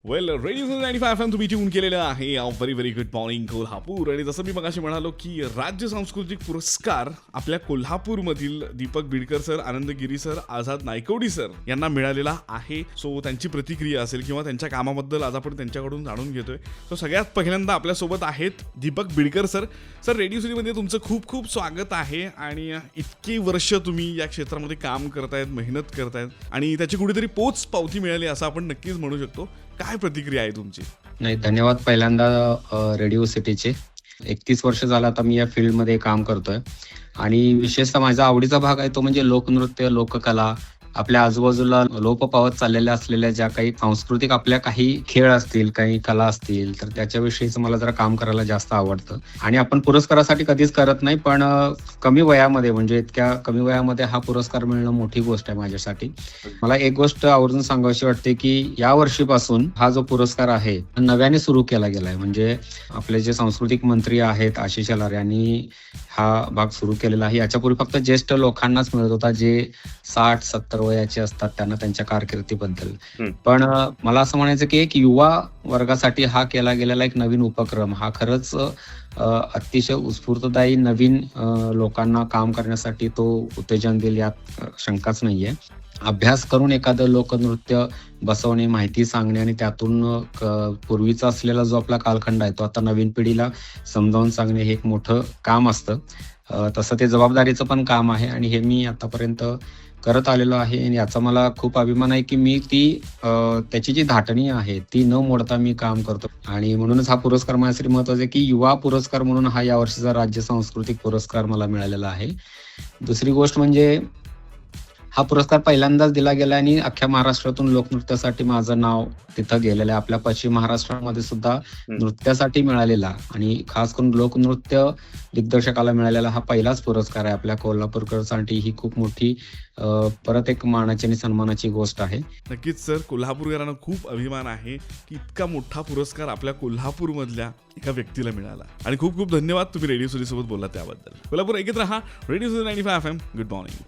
वेल radio 95 FM तुम्ही tune केलेलं आहे. Very very good morning Kolhapur. आणि जसं मी मगाशी म्हणालो की राज्य सांस्कृतिक पुरस्कार आपल्या कोल्हापूरमधील Deepak Bidkar sir, Anand Giri sir, Azad Naikwadi sir यांना मिळालेला आहे. सो त्यांची प्रतिक्रिया असेल किंवा त्यांच्या कामाबद्दल आज आपण त्यांच्याकडून जाणून घेतोय. सो सगळ्यात पहिल्यांदा आपल्यासोबत आहेत Deepak Bidkar sir. Sir, radio सिटीमध्ये तुमचं खूप खूप स्वागत आहे. आणि इतकी वर्ष तुम्ही या क्षेत्रामध्ये काम करतायत, मेहनत करतायत आणि त्याची कुठेतरी पोच पावती मिळाली असं आपण नक्कीच म्हणू शकतो. काय प्रतिक्रिया आहे तुमची? नाही, धन्यवाद पहिल्यांदा रेडिओ सिटीचे. 31 वर्ष झालं आता मी या फील्डमध्ये काम करतोय आणि विशेषतः माझा आवडीचा भाग आहे तो म्हणजे लोकनृत्य, लोककला. आपल्या आजूबाजूला लोप पावत चाललेल्या असलेल्या ज्या काही सांस्कृतिक आपल्या काही खेळ असतील, काही कला असतील, तर त्याच्याविषयीच मला जरा काम करायला जास्त आवडतं. आणि आपण पुरस्कारासाठी कधीच करत नाही, पण कमी वयामध्ये म्हणजे इतक्या कमी वयामध्ये हा पुरस्कार मिळणं मोठी गोष्ट आहे माझ्यासाठी. मला एक गोष्ट आवर्जून सांगावीशी वाटते की या वर्षीपासून हा जो पुरस्कार आहे नव्याने सुरू केला गेलाय. म्हणजे आपले जे सांस्कृतिक मंत्री आहेत आशिष शेलार यांनी हा भाग सुरू केलेला आहे. याच्यापूर्वी फक्त ज्येष्ठ लोकांनाच मिळत होता, जे 60-70 वयाचे असतात त्यांना त्यांच्या कारकिर्दीबद्दल. पण मला असं म्हणायचं की एक युवा वर्गासाठी हा केला गेलेला एक नवीन उपक्रम हा खरंच अतिशय उत्स्फूर्तदायी नवीन लोकांना काम करण्यासाठी तो उत्तेजन देईल यात शंकाच नाहीये. अभ्यास करून एखादं लोकनृत्य बसवणे, माहिती सांगणे आणि त्यातून पूर्वीचा असलेला जो आपला कालखंड आहे तो आता नवीन पिढीला समजावून सांगणे हे एक मोठं काम असतं. तसं ते जबाबदारीचं पण काम आहे आणि हे मी आतापर्यंत करत आलेलो आहे. आणि याचा मला खूप अभिमान आहे की मी त्याची जी धाटणी आहे ती न मोडता मी काम करतो. आणि म्हणूनच हा पुरस्कार माझ्यासाठी महत्वाचा आहे की युवा पुरस्कार म्हणून हा यावर्षीचा राज्य सांस्कृतिक पुरस्कार मला मिळालेला आहे. दुसरी गोष्ट म्हणजे हा पुरस्कार पहिल्यांदाच दिला गेला आणि अख्ख्या महाराष्ट्रातून लोकनृत्यासाठी माझं नाव तिथं गेलेलं आहे. आपल्या पश्चिम महाराष्ट्रामध्ये सुद्धा नृत्यासाठी मिळालेला आणि खास करून लोकनृत्य दिग्दर्शकाला मिळालेला हा पहिलाच पुरस्कार आहे. आपल्या कोल्हापूरकरांसाठी ही खूप मोठी परत एक मानाची आणि सन्मानाची गोष्ट आहे. नक्कीच सर, कोल्हापूरकरांना खूप अभिमान आहे की इतका मोठा पुरस्कार आपल्या कोल्हापूरमधल्या एका व्यक्तीला मिळाला. आणि खूप खूप धन्यवाद तुम्ही रेडिओ सिटी सोबत बोलला त्याबद्दल. कोल्हापूर ऐकत रहा radio city 95 FM. Good morning.